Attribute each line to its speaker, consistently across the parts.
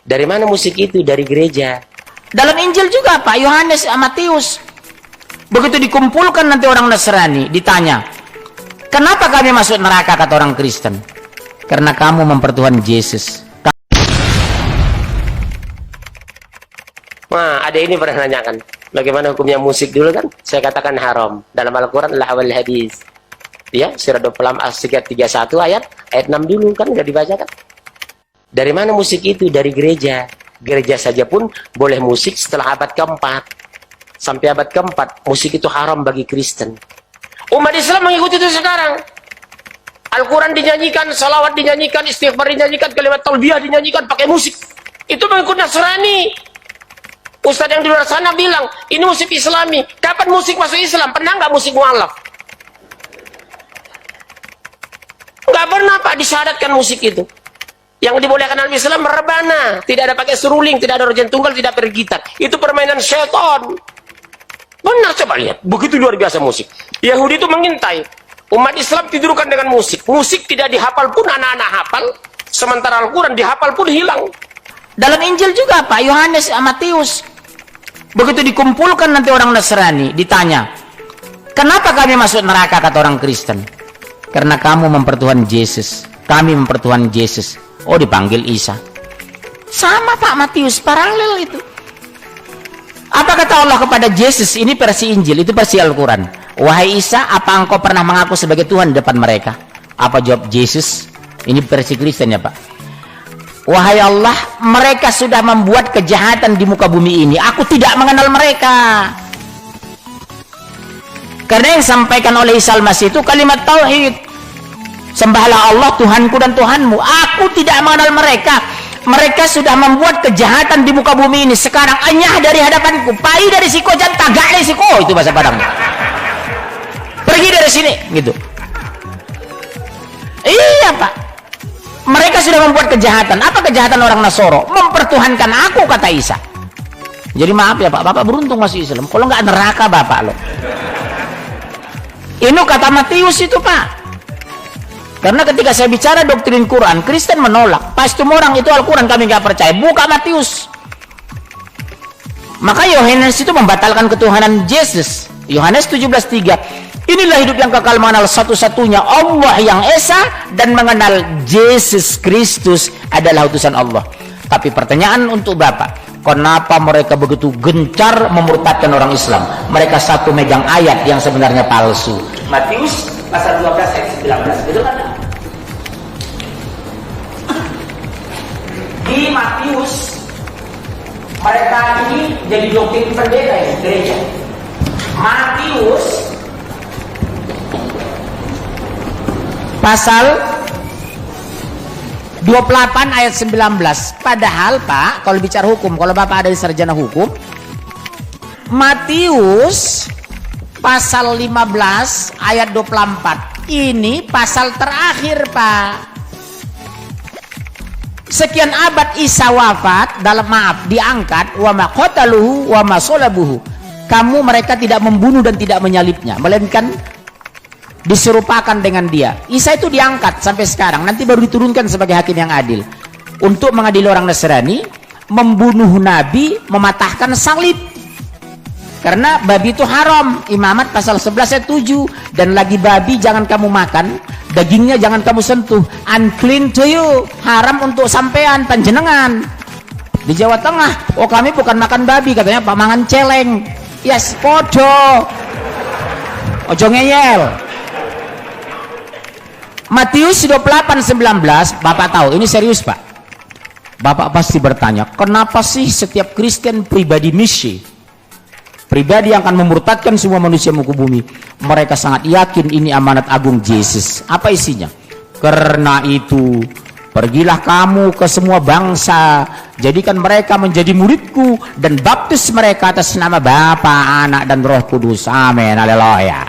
Speaker 1: Dari mana musik itu? Dari gereja.
Speaker 2: Dalam Injil juga Pak, Yohanes, Matius. Begitu dikumpulkan nanti orang Nasrani, ditanya, kenapa kami masuk neraka, kata orang Kristen? Karena kamu mempertuhan Yesus.
Speaker 1: Nah, ada ini pernah nanyakan, bagaimana hukumnya musik dulu kan? Saya katakan haram. Dalam Al-Quran adalah awal hadis. Ya, surah 31 ayat 6 dulu kan nggak dibacakan. Dari mana musik itu? Dari gereja. Gereja saja pun boleh musik setelah abad keempat. Sampai abad keempat, musik itu haram bagi Kristen. Umat Islam mengikuti itu sekarang. Al-Quran dinyanyikan, salawat dinyanyikan, istighfar dinyanyikan, kalimat talbiyah dinyanyikan pakai musik. Itu mengikut Nasrani. Ustadz yang di luar sana bilang, ini musik Islami. Kapan musik masuk Islam? Pernah nggak musik mu'alaf? Nggak pernah Pak disyaratkan musik itu. Yang dibolehkan dalam Islam rebana, tidak ada pakai seruling, tidak ada organ tunggal, tidak pakai gitar. Itu permainan syaitan. Benar, coba lihat, begitu luar biasa musik. Yahudi itu mengintai, umat Islam tidurkan dengan musik. Musik tidak dihafal pun anak-anak hafal, sementara Al-Quran dihafal pun hilang.
Speaker 2: Dalam Injil juga Pak, Yohanes, Matius. Begitu dikumpulkan nanti orang Nasrani, ditanya, kenapa kami masuk neraka, kata orang Kristen? Karena kamu mempertuhan Yesus, kami mempertuhan Yesus. Oh, dipanggil Isa. Sama Pak, Matius, paralel itu. Apa kata Allah kepada Yesus? Ini versi Injil, itu versi Al-Quran. Wahai Isa, apa engkau pernah mengaku sebagai Tuhan di depan mereka? Apa jawab Yesus? Ini versi Kristen ya Pak. Wahai Allah, mereka sudah membuat kejahatan di muka bumi ini. Aku tidak mengenal mereka. Karena yang disampaikan oleh Isa Al-Masih itu kalimat tauhid. Sembahlah Allah Tuhanku dan Tuhanmu. Aku tidak mengenal mereka. Mereka sudah membuat kejahatan di muka bumi ini. Sekarang anyah dari hadapanku, pai dari siko, jangan tagak dari siko. Itu bahasa Padang. Pergi dari sini, gitu. Iya Pak. Mereka sudah membuat kejahatan. Apa kejahatan orang Nasoro? Mempertuhankan aku, kata Isa. Jadi maaf ya Pak, Bapak beruntung masih Islam. Kalau nggak neraka Bapak loh. Ini kata Matius itu Pak. Karena ketika saya bicara doktrin Quran, Kristen menolak. Pas orang itu Al-Quran kami nggak percaya. Buka Matius. Maka Yohanes itu membatalkan ketuhanan Yesus. Yohanes 17:3. Inilah hidup yang kekal, mengenal satu-satunya Allah yang Esa dan mengenal Yesus Kristus adalah utusan Allah. Tapi pertanyaan untuk Bapak, kenapa mereka begitu gencar memurtadkan orang Islam? Mereka satu megang ayat yang sebenarnya palsu. Matius pasal 12 ayat 19. Betul kan? Di Matius mereka ini jadi doktrin berbeda ya, gereja. Matius pasal 28 ayat 19. Padahal Pak, kalau bicara hukum, kalau Bapak ada di sarjana hukum, Matius pasal 15 ayat 24 ini pasal terakhir Pak. Sekian abad Isa wafat, diangkat, wa ma qataluhu wa ma salabuhu. Kamu mereka tidak membunuh dan tidak menyalibnya, melainkan diserupakan dengan dia. Isa itu diangkat sampai sekarang, nanti baru diturunkan sebagai hakim yang adil untuk mengadili orang Nasrani, membunuh nabi, mematahkan salib. Karena babi itu haram. Imamat pasal 11 ayat 7. Dan lagi babi jangan kamu makan, dagingnya jangan kamu sentuh, unclean to you, haram untuk sampean panjenengan. Di Jawa Tengah, oh kami bukan makan babi, katanya Pak mangan celeng. Yes, podo. Ojo ngeyel. Matius 28:19, Bapak tahu, ini serius Pak. Bapak pasti bertanya, kenapa sih setiap Kristen pribadi misi? Pribadi yang akan memurtadkan semua manusia muka bumi. Mereka sangat yakin ini amanat agung Yesus. Apa isinya? Karena itu, pergilah kamu ke semua bangsa, jadikan mereka menjadi muridku, dan baptis mereka atas nama Bapa, Anak, dan Roh Kudus. Amin. Haleluya.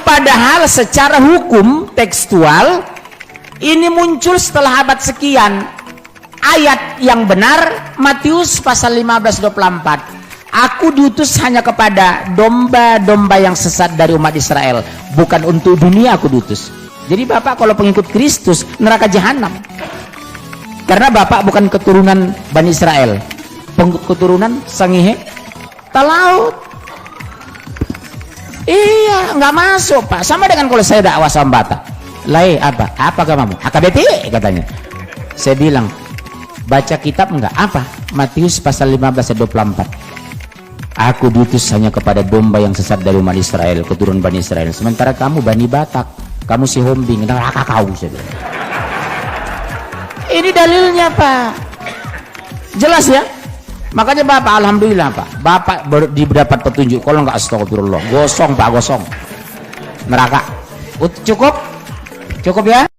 Speaker 2: Padahal secara hukum tekstual ini muncul setelah abad sekian. Ayat yang benar Matius pasal 15:24. Aku diutus hanya kepada domba-domba yang sesat dari umat Israel, bukan untuk dunia aku diutus. Jadi Bapak kalau pengikut Kristus neraka jahanam. Karena bapak bukan keturunan Bani Israel, keturunan Sangihe Talaut. Iya, nggak masuk pak. Sama dengan kalau saya dakwah sama Batak. Lai apa? Apa agamamu? HKBP katanya. Saya bilang, baca kitab enggak? Apa? Matius pasal 15 ayat 24. Aku diutus hanya kepada domba yang sesat dari umat Israel, keturunan Bani Israel. Sementara kamu Bani Batak, kamu si Hombing, neraka kau. Saya bilang. Ini dalilnya pak. Jelas ya? Makanya bapak, alhamdulillah pak, bapak didapat petunjuk. Kalau nggak astagfirullah, gosong pak, gosong neraka. Cukup ya.